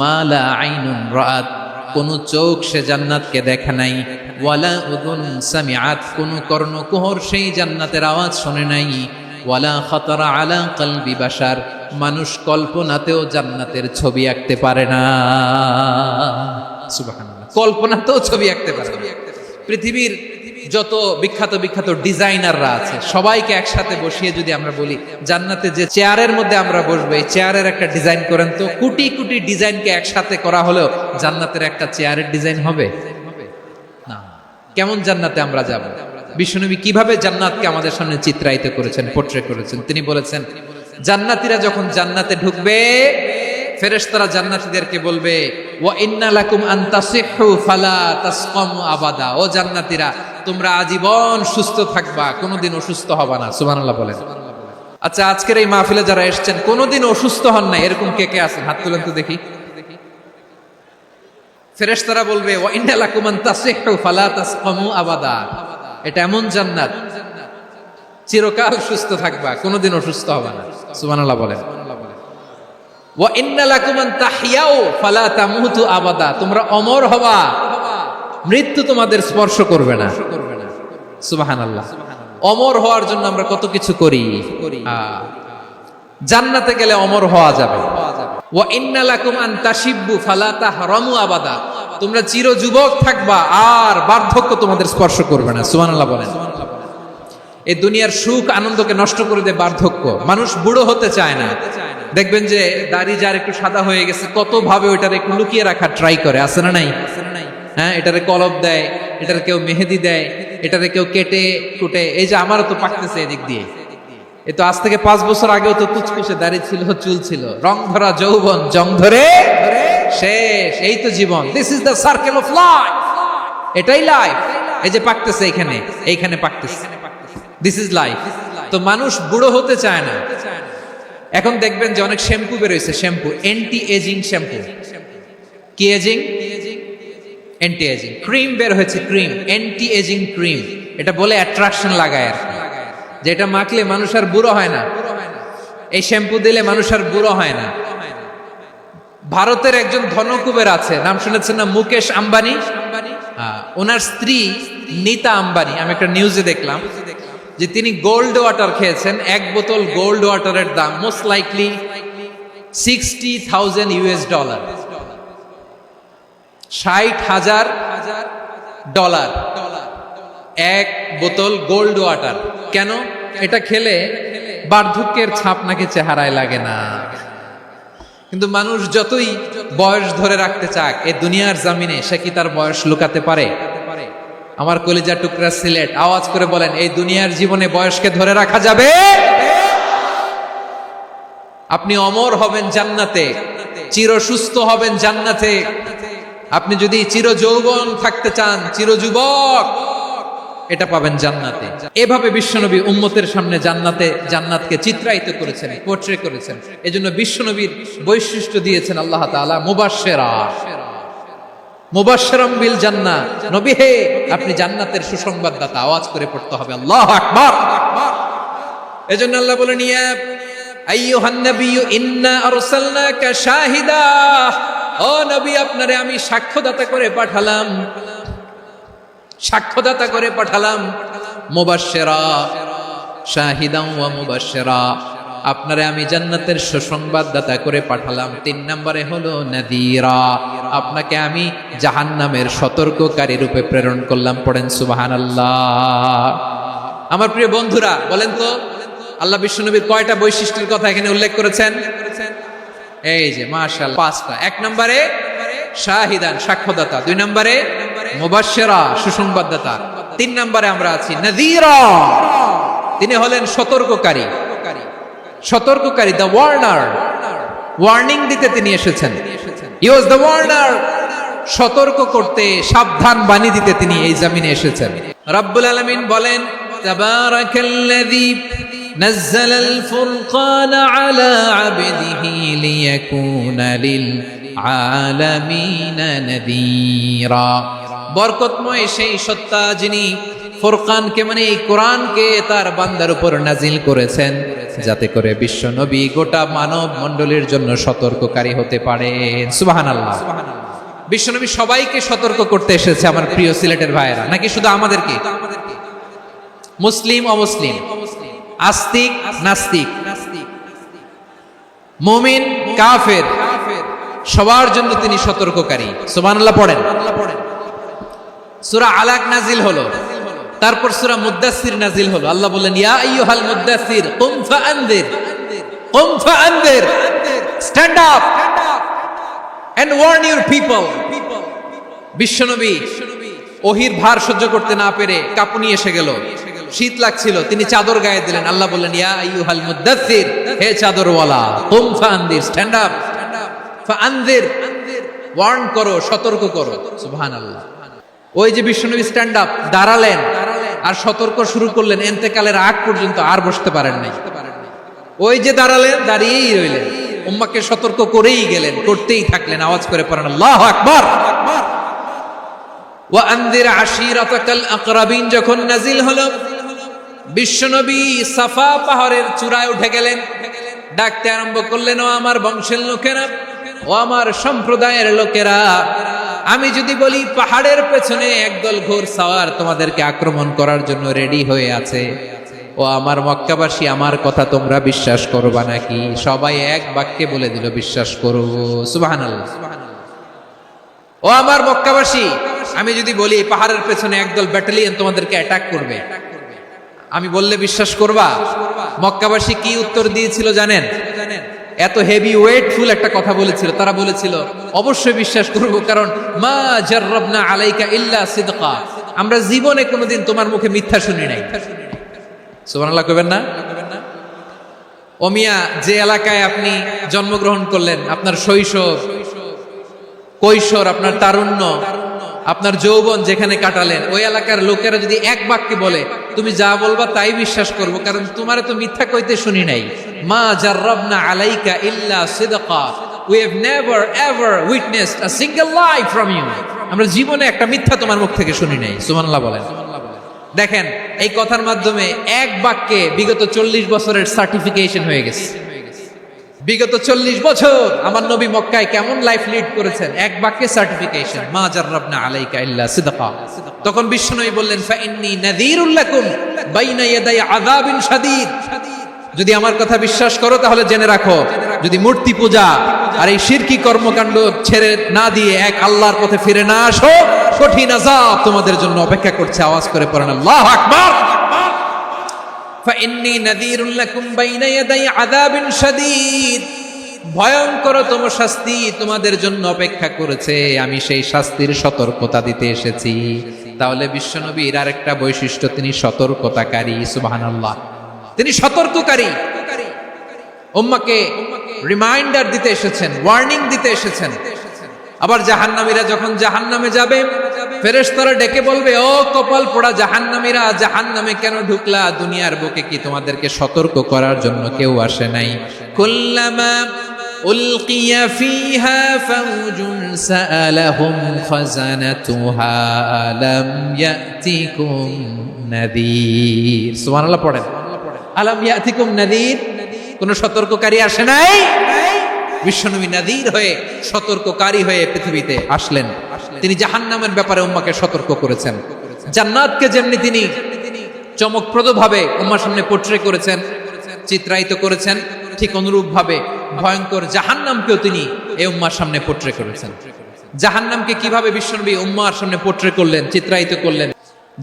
মা লা আইনুন রাআত, কোন চোখ সে জান্নাতকে দেখে নাই, ওয়ালা উযুন সামিআত, কোন কর্ণকুহর সেই জান্নাতের আওয়াজ শুনে নাই, ওয়ালা খাতারা আলা কলবি বাশার, মানুষ কল্পনাতেও জান্নাতের ছবি আঁকতে পারে না। সুবহানাল্লাহ, কল্পনাতেও ছবি আঁকতে পারে না। পৃথিবীর যত বিখ্যাত বিখ্যাত ডিজাইনাররা আছে সবাইকে একসাথে বসিয়ে যদি আমরা বলি জান্নাতে যে চেয়ারের মধ্যে আমরা বসবো, এই চেয়ারের একটা ডিজাইন করেন তো, কোটি কোটি ডিজাইনকে একসাথে করা হলেও জান্নাতের একটা চেয়ারের ডিজাইন হবে না। কেমন জান্নাতে আমরা যাব? বিশ্বনবী কিভাবে জান্নাতকে আমাদের সামনে চিত্রায়িত করেছেন, পোর্ট্রে করেছেন। তিনি বলেছেন, জান্নাতীরা যখন জান্নাতে ঢুকবে, ফেরেশতারা জান্নাতীদেরকে বলবে, ওয়া ইন্না লাকুম আন তাসিহু ফালা তাসকামু আবাদা। ও জান্নাতীরা, তোমরা আজীবন সুস্থ থাকবা, কোনোদিন অসুস্থ হবা না। সুবহানাল্লাহ বলেন। আচ্ছা, আজকের এই মাহফিলে যারা এসেছেন কোনোদিন অসুস্থ হন না, এরকম কে কে আছেন? হাত তুলেন তো দেখি। ফেরেশতারা বলবে, ওয়া ইন্না লাকুম আন তাসিহু ফালা তাসকামু আবাদা। এটা এমন জান্নাত, চিরকাল সুস্থ থাকবা, কোনোদিন অসুস্থ হবে না। সুবহানাল্লাহ বলেন। ওয়া ইন্না লাকুম আন তাহইয়াউ ফালা তামুতু আবাদা। তোমরা অমর হবা, মৃত্যু তোমাদের স্পর্শ করবে না। সুবহানাল্লাহ। অমর হওয়ার জন্য আমরা কত কিছু করি। জান্নাতে গেলে অমর হওয়া যাবে। ওয়া ইন্না লাকুম আন তাশিব্বু ফালা তাহরামু আবাদা। তোমরা চির যুবক থাকবা, আর বার্ধক্য তোমাদের স্পর্শ করবে না। সুবহানাল্লাহ বলেন। এই দুনিয়ার সুখ আনন্দকে নষ্ট করে দেয় বার্ধক্য। মানুষ বুড়ো হতে চায় না। দেখবেন যে দাড়ি যার একটু সাদা হয়ে গেছে, কত ভাবে ওইটার একটু লুকিয়ে রাখার ট্রাই করে, আছে না নাই? হ্যাঁ, এটারে কলব দেয়, এটারে কেউ মেহেদি দেয়, এটারে কেউ কেটে কুটে। এই যে আমারও তো পাকতেছে এদিক দিয়ে, এ তো আজ থেকে 5 বছর আগেও তো কুচকুচে দাড়ি ছিল, চুল ছিল, রং ধরা যৌবন জং ধরে শেষ। এই তো জীবন। This is the circle of life. এটাই লাইফ। এই যে পাকতেছে এইখানে, এইখানে পাকতেছে, দিস ইজ লাইফ। তো মানুষ বুড়ো হতে চায় না। এখন দেখবেন যে অনেক শ্যাম্পু বেরোইছে, শ্যাম্পু অ্যান্টি এজিং শ্যাম্পু। কি এজিং? Anti ageing. ক্রিম বের হয়েছে, ক্রিম, অ্যান্টি এজিং ক্রিম। এটা বলে অ্যাট্রাকশন লাগায় আর কি, যে এটা মাখলে মানুষ আর বুড়ো হয় না, এই শ্যাম্পু দিলে মানুষ আর বুড়ো হয় না। ভারতের একজন ধনকুবের আছে, নাম শুনেছেন না? মুকেশ আম্বানি। ওনার স্ত্রী নীতা আম্বানি, আমি একটা নিউজে দেখলাম যে তিনি গোল্ড ওয়াটার খেয়েছেন। 1 বোতল গোল্ড ওয়াটারের দাম মোস্ট লাইকলি $60,000 $60,000 1 বোতল গোল্ড ওয়াটার। কেন? এটা খেলে বার্ধক্যের ছাপ নাকি চেহারায় লাগে না। কিন্তু মানুষ যতই বয়স ধরে রাখতে চাক, এই দুনিয়ার জামিনে সে কি তার বয়স লুকাতে পারে? আমার কলিজা টুকরা সিলেট, আওয়াজ করে বলেন, এই দুনিয়ার জীবনে বয়সকে ধরে রাখা যাবে? আপনি অমর হবেন জান্নাতে, চির সুস্থ হবেন জান্নাতে। আপনি যদি চির যৌবন থাকতে চান, চির যুবক, এটা পাবেন জান্নাতে। এভাবে বিশ্বনবী উম্মতের সামনে জান্নাতকে চিত্রায়িত করেছেন, পোর্ট্রে করেছেন। এজন্য বিশ্বনবীর বৈশিষ্ট্য দিয়েছেন আল্লাহ তাআলা মুবাশশিরাম বিল জান্নাহ। নবী হে, আপনি জান্নাতের সুসংবাদদাতা। আওয়াজ করে পড়তে হবে আল্লাহু আকবার। এজন্য আল্লাহ বলেন, ইয়া আইয়ুহান নাবিয়্যু ইন্না আরসালনাকা শাহিদা। ও নবী, আপনারে আমি সাক্ষ্যদাতা করে পাঠালাম, সাক্ষ্যদাতা করে পাঠালাম। মুবাশশিরা, শাহিদান ওয়া মুবাশশিরা, আপনারে আমি জান্নাতের সুসংবাদদাতা করে পাঠালাম। 3 নম্বরে হলো নাযীরা, আপনাকে আমি জাহান্নামের সতর্ককারী রূপে প্রেরণ করলাম। পড়েন সুবহানাল্লাহ। আমার প্রিয় বন্ধুরা, বলেন তো আল্লাহ বিশ্বনবীর কয়টা বৈশিষ্ট্যের কথা এখানে উল্লেখ করেছেন? এই যে মাশাআল্লাহ 5টা। 1 নম্বরে শাহিদান, সাক্ষ্যদাতা। 2 নম্বরে মুবাশশিরা, সুসংবাদদাতা। 3 নম্বরে আমরা আছি নাযীরা, তিনি হলেন সতর্ককারী। সতর্ককারী, দ্য ওয়ার্নার, ওয়ার্নিং দিতে তিনি এসেছেন। হি ওয়াজ দ্য ওয়ার্নার, সতর্ক করতে, সাবধান বাণী দিতে তিনি এই জমিনে এসেছেন। রব্বুল আলামিন বলেন, তাবারাকাল্লাযী নাযালাল ফুরকানা আলা আবদিহি লিয়াকুনা লিল আলামিনা নাযীরা। বরকতময় সেই সত্তা যিনি ফুরকানকে, মানে এই কোরআনকে তার বান্দার উপর নাজিল করেছেন, যাতে করে বিশ্ব নবী গোটা মানব মণ্ডলীর জন্য সতর্ককারী হতে পারেন। সুবহানাল্লাহ। বিশ্ব নবী সবাইকে সতর্ক করতে এসেছে, আমার প্রিয় সিলেটের ভাইয়েরা, নাকি শুধু আমাদেরকে? মুসলিম অমুসলিম, আস্তিক নাস্তিক, মুমিন কাফের, সবার জন্য তিনি সতর্ককারী। সুবহানাল্লাহ পড়েন। সূরা আলাক নাজিল হলো, তারপর সূরা মুদ্দাসসির নাজিল হলো। আল্লাহ বললেন, ইয়া আইয়ুহাল মুদ্দাসসির কুম ফাআনদির, কুম ফাআনদির, stand up and warn your people. বিশ্বনবী ওহির ভার সহ্য করতে না পেরে কাঁপুনি এসে গেল, শীত লাগছিল, তিনি চাদর গায়ে দিলেন। আল্লাহ বললেন, ইয়া আইয়ুহাল মুদ্দাসসির, হে চাদরওয়ালা, কুম ফাআনদির, স্ট্যান্ড আপ, ফাআনদির, ওয়ার্ন করো, সতর্ক করো। সুবহানাল্লাহ। ওই যে বিশ্বনবী স্ট্যান্ড আপ, দাঁড়ালেন আর সতর্ক শুরু করলেন, এন্তেকালের আগ পর্যন্ত আর বসতে পারেন নাই। ওই যে দাঁড়ালেন, দাঁড়িয়েই রইলেন, উম্মাহকে সতর্ক করেই গেলেন, করতেই থাকলেন। আওয়াজ করে পড়েন আল্লাহু আকবার। ওয়া আনদির আশিরাতাকাল আকরাবিন যখন নাজিল হলো, বিশ্বনবী সাফা পাহাড়ের চূড়ায় উঠে গেলেন, ডাকতে আরম্ভ করলেন, ও আমার বংশের লোকেরা, ও আমার সম্প্রদায়ের লোকেরা, আমি যদি বলি পাহাড়ের পেছনে একদল ঘোড়সাওয়ার তোমাদেরকে আক্রমণ করার জন্য রেডি হয়ে আছে, ও আমার মক্কাবাসী, আমার কথা তোমরা বিশ্বাস করবা নাকি? সবাই এক বাক্যে বলে দিল, বিশ্বাস করো। সুবহানাল্লাহ। ও আমার মক্কাবাসী, আমি যদি বলি পাহাড়ের পেছনে একদল ব্যাটালিয়ন তোমাদেরকে অ্যাটাক করবে, আমি বললে বিশ্বাস করবা? মক্কাবাসী কি উত্তর দিয়েছিল জানেন? এত হেভি ওয়েটফুল একটা কথা বলেছিল। তারা বলেছিল, অবশ্যই বিশ্বাস করব, কারণ মা জাররাবনা আলাইকা ইল্লা সিদকা, আমরা জীবনে কোনোদিন তোমার মুখে মিথ্যা শুনি নাই। সুবহানাল্লাহ কইবেন না? ও মিয়া, যে এলাকায় আপনি জন্মগ্রহণ করলেন, আপনার শৈশব, কৈশোর, আপনার তারুণ্য, আপনার যৌবন যেখানে কাটালেন, ওই এলাকার লোকেরা যদি এক বাক্যে বলে, তুমি যা বলবা তাই বিশ্বাস করব, কারণ তোমারে তো মিথ্যা কইতে শুনি নাই। মা জাররাবনা আলাইকা ইল্লা সিদকা, we have never ever witnessed a single lie from you, আমরা জীবনে একটা মিথ্যা তোমার মুখ থেকে শুনি নাই। সুবহানাল্লাহ বলেন। দেখেন, এই কথার মাধ্যমে এক বাক্যে বিগত 40 বছরের সার্টিফিকেশন হয়ে গেছে। বিগত 40 বছর আমার নবী মক্কায় কেমন লাইফ লিড করেছেন, এক বাক্যে সার্টিফিকেশন, মা জাররাবনা আলাইকা ইল্লা সিদকা। তখন বিশ্বনবী বললেন, ফাইন্নী নাযীরুল লাকুম বাইনা ইয়াদাই আযাবিন শাদীদ, যদি আমার কথা বিশ্বাস করো তাহলে জেনে রাখো, যদি মূর্তি পূজা আর এই শিরকি কর্মকাণ্ড ছেড়ে না দিয়ে এক আল্লাহর পথে ফিরে না আসো, কঠিন আযাব তোমাদের জন্য অপেক্ষা করছে। আওয়াজ করে পড়েন আল্লাহু আকবার। ফাইন্নী নাযীরুল লাকুম বাইনা ইয়াদাই আযাবিন শাদীদ, ভয়ঙ্করতম শাস্তি তোমাদের জন্য অপেক্ষা করেছে, আমি সেই শাস্তির সতর্কতা দিতে এসেছি। তাহলে বিশ্বনবীর আরেকটা বৈশিষ্ট্য, তিনি সতর্কতাকারী। সুবহানাল্লাহ, তিনি সতর্ককারী। উম্মাকে রিমাইন্ডার দিতে এসেছেন, ওয়ার্নিং দিতে এসেছেন। আবার জাহান্নামীরা যখন জাহান্নামে যাবে, ফেরেশতারা ডেকে বলবে, ও কপাল পোড়া জাহান্নামীরা, জাহান্নামে কেন ঢুকলা? দুনিয়ার বুকে কি তোমাদেরকে সতর্ক করার জন্য কেউ আসে নাই? কুল্লামা উলকিয়া ফিহা ফাউজুন সাআলাহুম খাযানাতুহা আলাম ইয়াতিকুম নাযীর। সুবহানাল্লাহ পড়েন, আলাম ইয়াতিকুম নাযীর, কোন সতর্ককারী আসে নাই? বিশ্বনবী নাযীর হয়ে, সতর্ককারী হয়ে পৃথিবীতে আসলেন। তিনি জাহান্নামের ব্যাপারে উম্মাকে সতর্ক করেছেন। জান্নাতকে যেমনি তিনি চমকপ্রদ ভাবে উম্মার সামনে পোট্রে করেছেন, চিত্রায়িত করেছেন, ঠিক অনুরূপ ভাবে ভয়ঙ্কর জাহান্নামকেও তিনি এই উম্মার সামনে পোট্রে করেছেন। জাহান্নামকে কিভাবে বিশ্বনবী উম্মার সামনে পোট্রে করলেন, চিত্রায়িত করলেন?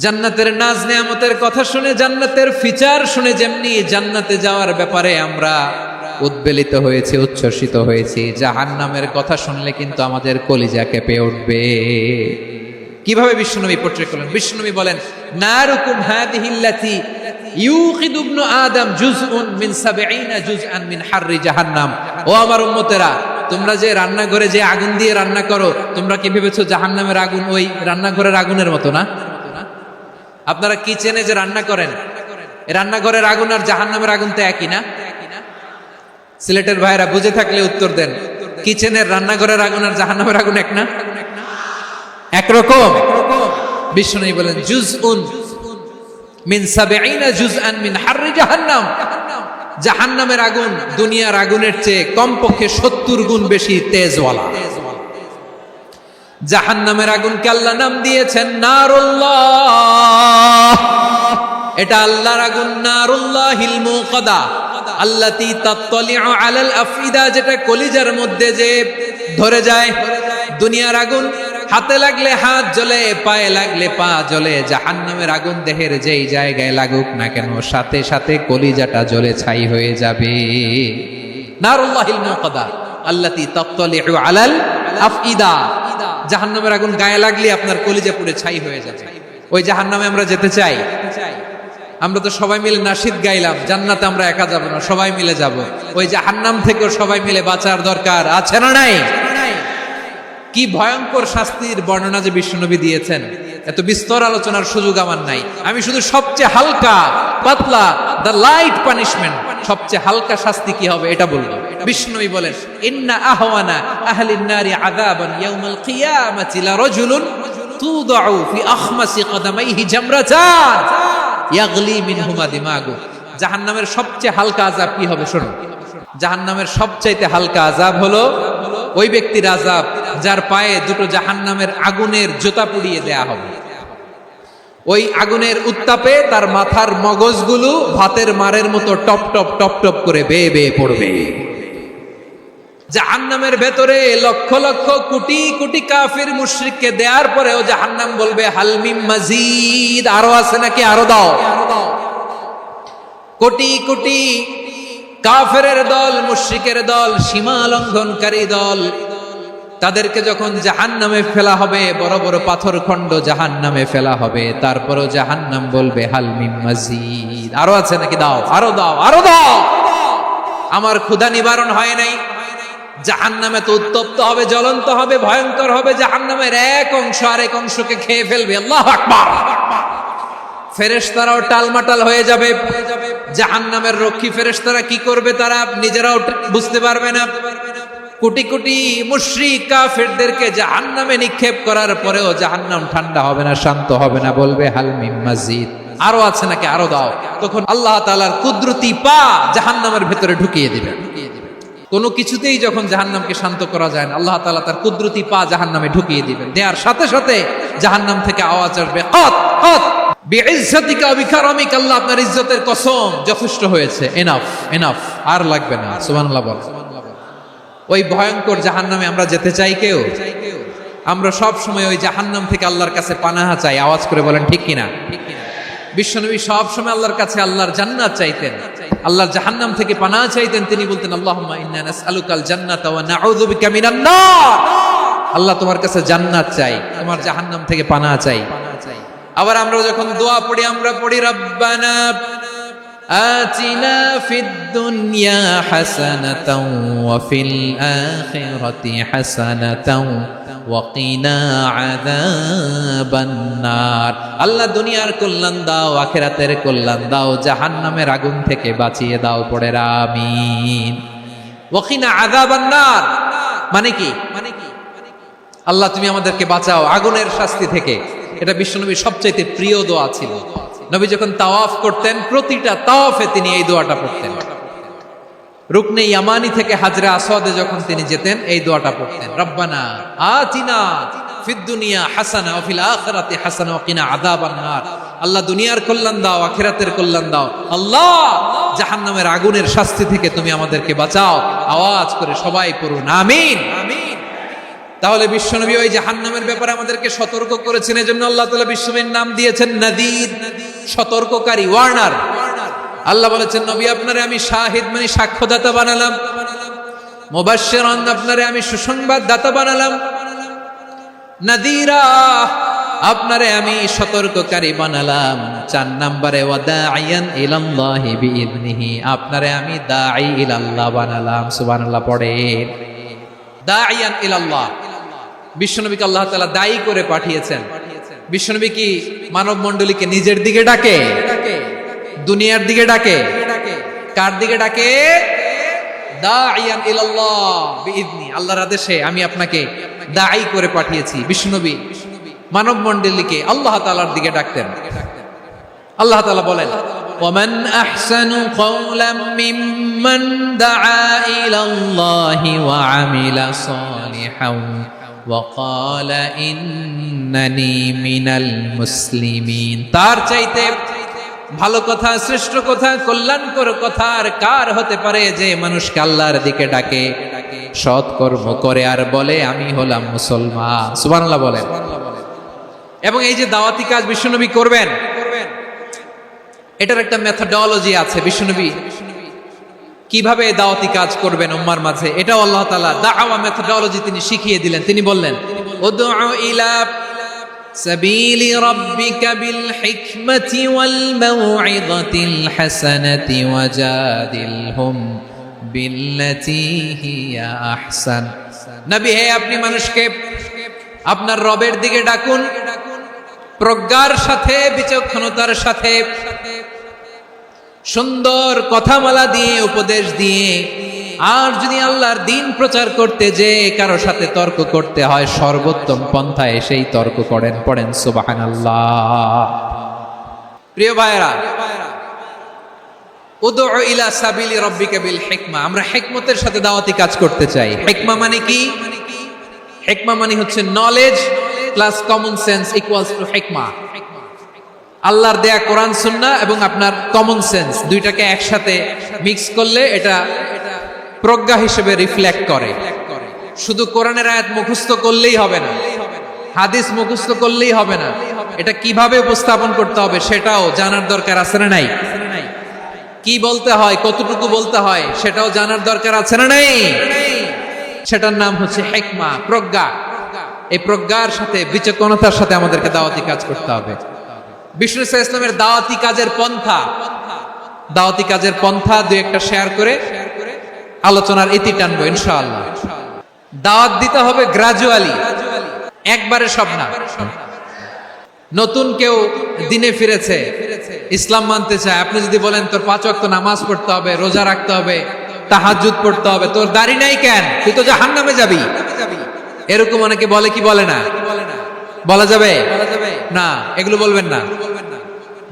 জান্নাতের নাজ নেয়ামতের কথা শুনে, জান্নাতের ফিচার শুনে যেমনি জান্নাতে যাওয়ার ব্যাপারে আমরা উদ্বেলিত হয়েছি, উচ্ছ্বসিত হয়েছি, জাহান্নামের কথা শুনলে কিন্তু আমাদের কলিজা কেঁপে উঠবে। কিভাবে বিশ্বনবী পোট্রে করলেন? বিশ্বনবী বলেন, নারুকুম হাযিহিল্লাতী ইউকিদু ইবনু আদম জুজউন মিন ৭০ জুজআন মিন হাররি জাহান্নাম। ও আমার উম্মতেরা, তোমরা যে রান্নাঘরে যে আগুন দিয়ে রান্না করো, তোমরা কি ভেবেছো জাহান্নামের আগুন ওই রান্নাঘরের আগুনের মতো না? আপনারা কিচেনে যে রান্না করেন, রান্নাঘরের আগুন আর জাহান্নামের আগুন তো একই না? সিলেটের ভাইরা বুঝে থাকলে উত্তর দেন। কিচেনের রান্নাঘরের আগুন আর জাহান্নামের আগুন এক না? একরকম। বিশ্বনবী বলেন, জুজউন মিন ৭০ জুজআন মিন হাররি জাহান্নাম। জাহান্নামের আগুন দুনিয়ার আগুনের চেয়ে কমপক্ষে ৭০ গুণ বেশি তেজওয়ালা। জাহান্নামের আগুনকে আল্লাহ নাম দিয়েছেন নারুল্লাহ। এটা আল্লাহর আগুন, নারুল্লাহিল মুকাদা আল্লাতী তাত্তালিউ আলাল আফইদা, যেটা কলিজার মধ্যে যে ধরে যায়। দুনিয়ার আগুন হাতে লাগলে হাত জ্বলে, পায়ে লাগলে পা জ্বলে। জাহান্নামের আগুন দেহের যেই জায়গায় লাগুক না কেন, সাথে সাথে কলিজাটা জ্বলে ছাই হয়ে যাবে। নারুল্লাহিল মুকাদা আল্লাতী তাত্তালিউ আলাল আফইদা। জাহান্নামের আগুন গায়ে লাগলে আপনার কলিজা পুড়ে ছাই হয়ে যাবে। ওই জাহান্নামে আমরা যেতে চাই? আমরা তো সবাই মিলে নাশিদ গাইলাম, জান্নাতে আমরা একা যাব না, সবাই মিলে যাব। ওই জাহান্নাম থেকেও সবাই মিলে বাঁচার দরকার আছে না নাই? কি ভয়ঙ্কর শাস্তির বর্ণনা যে বিশ্বনবী দিয়েছেন, এত বিস্তর আলোচনার সুযোগ আমার নাই। আমি শুধু সবচেয়ে হালকা পাতলা, দ্য লাইট পানিশমেন্ট, সবচেয়ে হালকা শাস্তি কি হবে এটা বলবো। বিশ্বনবী বলেন, ইন্না আহওয়ানা আহলিন নারি আযাবান ইয়াউমাল কিয়ামাতি লারাজুলুন তুদাউ ফি আখমাসি কদামাইহি জামরাতান ইয়াগলি মিনহুমা দিমাগু। জাহান্নামের সবচেয়ে হালকা আযাব কি হবে শুনুন। জাহান্নামের সবচাইতে হালকা আযাব হলো ওই ব্যক্তির আযাব যার পায়ে দুটো জাহান্নামের আগুনের জুতা পুড়িয়ে দেয়া হবে। ওই আগুনের উত্তাপে তার মাথার মগজগুলো ভাতের মারের মতো টপ টপ টপ টপ করে বেয়ে বেয়ে পড়বে। জাহান্নামের ভেতরে লক্ষ লক্ষ কোটি কোটি কাফির মুশরিককে দেওয়ার পরেও জাহান্নাম বলবে, হাল মিন মাজিদ, আরো আছে নাকি, আরো দাও। কোটি কোটি কাফেরের দল, মুশরিকের দল, সীমা লঙ্ঘনকারী দল, তাদেরকে যখন জাহান্নামে ফেলা হবে, বড় বড় পাথর খণ্ড জাহান্নামে ফেলা হবে, তারপরও জাহান্নাম বলবে, হাল মিন মাজিদ, আরো আছে নাকি, দাও, আরো দাও, আরো দাও। আমার ক্ষুধা নিবারণ হয় নাই। জাহান্নামে তো উত্তপ্ত হবে, জ্বলন্ত হবে, ভয়ঙ্কর হবে। জাহান্নামের এক অংশ আরেক অংশকে খেয়ে ফেলবে। আল্লাহু আকবার। ফেরেশতারাও টালমাটাল হয়ে যাবে। জাহান্নামের রক্ষী ফেরেশতারা কি করবে তারা নিজেরাও বুঝতে পারবে না। কোটি কোটি মুশরিক কাফেরদেরকে জাহান্নামে নিক্ষেপ করার পরেও জাহান্নাম ঠান্ডা হবে না, শান্ত হবে না, বলবে হাল মিন মাজিদ, আরো আছে নাকি, আরো দাও। তখন আল্লাহ তাআলার কুদরতি পা জাহান্নামের ভেতরে ঢুকিয়ে দিবে। কোনো কিছুতেই যখন জাহান্নামকে শান্ত করা যায় না, আল্লাহ তাআলা তার কুদরতি পা জাহান্নামে ঢুকিয়ে দিবেন। দেওয়ার সাথে সাথে জাহান্নাম থেকে আওয়াজ আসবে, কত কত বিইজ্জাতিকা ওয়া বিকারামিকা, আল্লাহ আপনার ইজ্জতের কসম, যথেষ্ট হয়েছে, এনাফ এনাফ, আর লাগবে না। সুবহানাল্লাহ বল। ওই ভয়ঙ্কর জাহান্নামে আমরা যেতে চাই কেউ? আমরা সব সময় ওই জাহান্নাম থেকে আল্লাহর কাছে পানাহা চাই। আওয়াজ করে বলেন ঠিক কিনা? বিশ্বনবী সব সময় আল্লাহর কাছে আল্লাহর জান্নাত চাইতেন, আল্লাহর জাহান্নাম থেকে পানাহা চাইতেন। তিনি বলতেন, আল্লাহুম্মা ইন্না নাসআলুকাল জান্নাতা ওয়া নাউযু বিকা মিনান নার। আল্লাহ তোমার কাছে জান্নাত চাই, তোমার জাহান্নাম থেকে পানাহা চাই। আবার আমরা যখন দোয়া পড়ি আমরা পড়ি রব্বানা আতিনা ফিদ দুনিয়া হাসানাতাও ওয়া ফিল আখিরাতি হাসানাতাও ওয়া কিনা আযাবান নার। আল্লাহ দুনিয়ার কল্যাণ দাও, আখিরাতের কল্যাণ দাও, জাহান্নামের আগুন থেকে বাঁচিয়ে দাও। পড়ে আমিন। ওয়া কিনা আযাবান নার মানে কি? আল্লাহ তুমি আমাদেরকে বাঁচাও আগুনের শাস্তি থেকে। এটা বিশ্বনবীর সবচাইতে প্রিয় দোয়া ছিল। নবী যখন তাওয়াফ করতেন প্রতিটা তাওয়াফে তিনি এই দোয়াটা পড়তেন। রুকনে ইয়ামানি থেকে হাজরে আসওয়াদে যখন তিনি যেতেন এই দোয়াটা পড়তেন, রব্বানা আতিনা ফিদ দুনিয়া হাসানা ওয়া ফিল আখিরাতি হাসানা ওয়া কিনা আযাবান নার। আল্লাহ দুনিয়ার কল্যাণ দাও, আখিরাতের কল্যাণ দাও। আল্লাহ জাহান্নামের আগুনের শাস্তি থেকে তুমি আমাদেরকে বাঁচাও। আওয়াজ করে সবাই পড়ুন আমিন। তাহলে বিশ্বনবী ওই জাহান্নামের ব্যাপারে আমাদেরকে সতর্ক করেছেন, এজন্য আল্লাহ তাআলা বিশ্বনবীর নাম দিয়েছেন নাযীর, সতর্ককারী, ওয়ার্নার। আল্লাহ বলেছেন নবী আপনারে আমি শাহিদ মানে সাক্ষ্যদাতা বানালাম, মুবাশশিরান আপনারে আমি সুসংবাদদাতা বানালাম, নাযীরা আপনারে আমি সতর্ককারী বানালাম। 4 নম্বরে ওয়া দাঈয়ান ইলাল্লাহি বিইذনিহি আপনারে আমি দাঈ ইলাল্লাহ বানালাম। সুবহানাল্লাহ পড়েন। দাঈয়ান ইলাল্লাহ, বিশ্বনবীকে আল্লাহ তাআলা দায়ী করে পাঠিয়েছেন। বিশ্বনবী কি মানব মণ্ডলীকে নিজের দিকে ডাকে? দুনিয়ার দিকে ডাকে? কার দিকে ডাকে? দাঈয়ান ইলাল্লাহ বিইذনি, আল্লাহর আদেশে আমি আপনাকে দায়ী করে পাঠিয়েছি। বিশ্বনবী মানব মণ্ডলীকে আল্লাহ তাআলার দিকে ডাকতেন। আল্লাহ তাআলা বলেন ومن أحسن قولا ممن دعا إلى الله وعمل صالحا وقال إنني من المسلمين। তার চাইতে ভালো কথা, শ্রেষ্ঠ কথা, কল্যাণকর কথা আর কার হতে পারে যে মানুষকে আল্লাহর দিকে ডাকে, সৎ কর্ম করে আর বলে আমি হলাম মুসলমান। সুবহানাল্লাহ বলেন। এবং এই যে দাওয়াতি কাজ বিশ্বনবী করবেন, এটার একটা মেথডোলজি আছে। বিশ্বনবী কিভাবে দাওয়াতি কাজ করবেন উম্মার মাঝে, এটাও আল্লাহ তাআলা দাওয়া মেথডোলজি তিনি শিখিয়ে দিলেন। তিনি বললেন উদউ ইলা সাবিলি রাব্বিকা বিল হিকমাতি ওয়াল মাউইযাতিল হাসানাতি ওয়াজাদিলহুম বিল্লাতী হিয়া আহসান। নবী হে আপনি মানুষকে আপনার রবের দিকে ডাকুন প্রজ্ঞার সাথে, বিচক্ষণতার সাথে, সুন্দর কথামালা দিয়ে, উপদেশ দিয়ে। আর যদি আল্লাহর দ্বীন প্রচার করতে যে কারো সাথে তর্ক করতে হয়, সর্বোত্তম পন্থায় সেই তর্ক করেন। পড়েন সুবহানাল্লাহ। প্রিয় ভাইরা, উদউ ইলা সাবিলি রাব্বিকা বিল হিকমা, আমরা হিকমতের সাথে দাওয়াতি কাজ করতে চাই। হিকমা মানে কি? হিকমা মানে হচ্ছে knowledge plus common sense equals to হিকমা। আল্লাহর দেয়া কোরআন সুন্নাহ এবং আপনার কমন সেন্স দুইটাকে একসাথে মিক্স করলে এটা প্রজ্ঞা হিসেবে রিফ্লেক্ট করে। শুধু কোরআনের আয়াত মুখস্থ করলেই হবে না, হাদিস মুখস্থ করলেই হবে না, এটা কিভাবে উপস্থাপন করতে হবে সেটাও জানার দরকার আছে না নাই? কি বলতে হয়, কতটুকু বলতে হয় সেটাও জানার দরকার আছে না নাই? সেটার নাম হচ্ছে হিকমা, প্রজ্ঞা। এই প্রজ্ঞার সাথে, বিচক্ষণতার সাথে আমাদেরকে দাওয়াতি কাজ করতে হবে। বিষ্ণু ইসলামের দাওয়াতি কাজের পন্থা দুই একটা শেয়ার করে আলোচনার ইতি টানবো ইনশাআল্লাহ। দাওয়াত দিতে হবে গ্রাজুয়ালি, একবারে সব না। নতুন কেউ দিনে ফিরেছে, ইসলাম মানতে চায়, আপনি যদি বলেন তোর 5 ওয়াক্ত নামাজ পড়তে হবে, রোজা রাখতে হবে, তাহাজ্জুদ পড়তে হবে, তোর দাড়ি নাই কেন, তুই তো জাহান্নামে যাবি, এরকম অনেকে বলে কি বলে না? বলা যাবে না, এগুলো বলবেন না।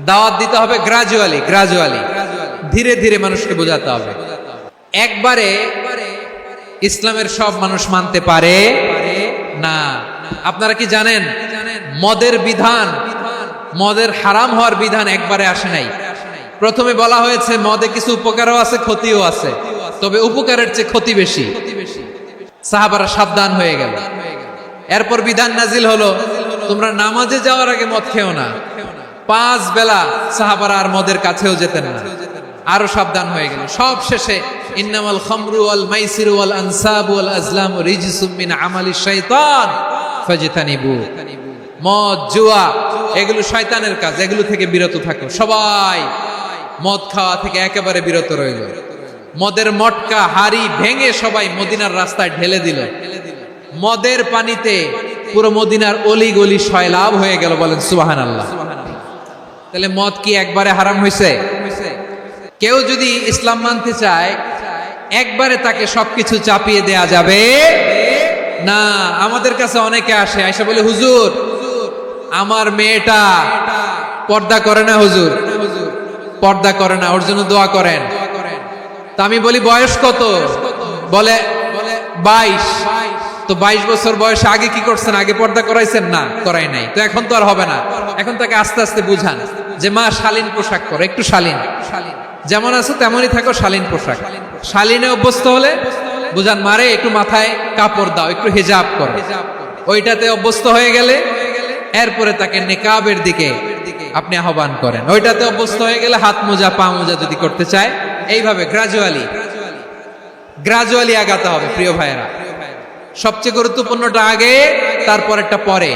দাওয়াত দিতে হবে গ্রাজুয়ালি, ধীরে ধীরে মানুষকে বোঝাতে হবে। একবারে ইসলামের সব মানুষ মানতে পারে না। আপনারা কি জানেন মদের বিধান, মদের হারাম হওয়ার বিধান একবারে আসে নাই। প্রথমে বলা হয়েছে মদে কিছু উপকারও আছে, ক্ষতিও আছে, তবে উপকারের চেয়ে ক্ষতি বেশি। সাহাবারা সাবধান হয়ে গেল। এরপর বিধান নাজিল হলো তোমরা নামাজে যাওয়ার আগে মদ খেও না। 5 বেলা সাহাবারা আর মদের কাছেও যেতেন না, আরো সাবধান হয়ে গেল। সব শেষে ইন্নামাল খামরু ওয়াল মাইসিরু ওয়াল আনসাবু ওয়াল আজলামু রিজসুম মিন আমালিশ শাইতান ফাজতানিবু। মদ জুয়া এগুলো শয়তানের কাজ, এগুলো থেকে বিরত থাকো। সবাই মদ খাওয়া থেকে একেবারে বিরত রইল। মদের মটকা হাড়ি ভেঙে সবাই মদিনার রাস্তায় ঢেলে দিল। মদের পানিতে পুরো মদিনার অলি গলি সয়লাভ হয়ে গেল। বলেন সুবহানাল্লাহ। তাহলে মদ কি একবারে হারাম হয়েছে? কেউ যদি ইসলাম মানতে চায় একবারে তাকে সবকিছু চাপিয়ে দেয়া যাবে না। আমাদের কাছে অনেকে আসে, আয়সা বলে, হুজুর আমার মেয়েটা পর্দা করে না, হুজুর পর্দা করে না, ওর জন্য দোয়া করেন। তা আমি বলি বয়স কত? বলে 22। তো 22 বছর বয়সে আগে কি করছেন? আগে পর্দা করাইছেন? না, করাই নাই। তো এখন তো আর হবে না। এখন তাকে আস্তে আস্তে বুঝান যে মা শালীন পোশাক করো, একটু শালীন, যেমন আছো তেমনই থাকো, শালীন পোশাক। শালীনে অভ্যস্ত হলে বুঝান, মারে একটু মাথায় কাপড় দাও, একটু হিজাব করো। ওইটাতে অভ্যস্ত হয়ে গেলে এরপরে তাকে নেকাবের দিকে আপনি আহ্বান করেন। ওইটাতে অভ্যস্ত হয়ে গেলে হাত মোজা পা মোজা যদি করতে চায়, এইভাবে গ্রাজুয়ালি আগাতে হবে। প্রিয় ভাইয়েরা, সবচেয়ে গুরুত্বপূর্ণটা আগে, তারপরেরটা পরে।